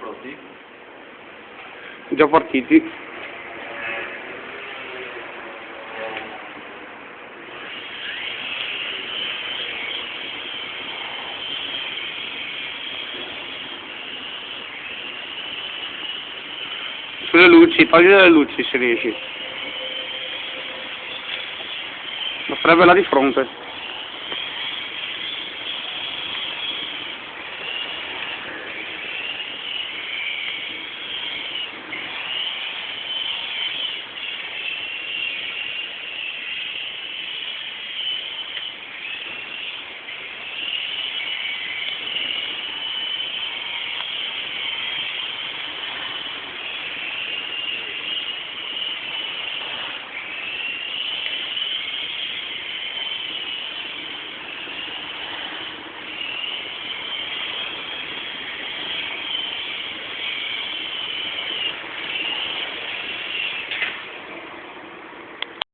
pronti? Già partiti. Sulle luci, togli le luci se riesci. La sarebbe là di fronte.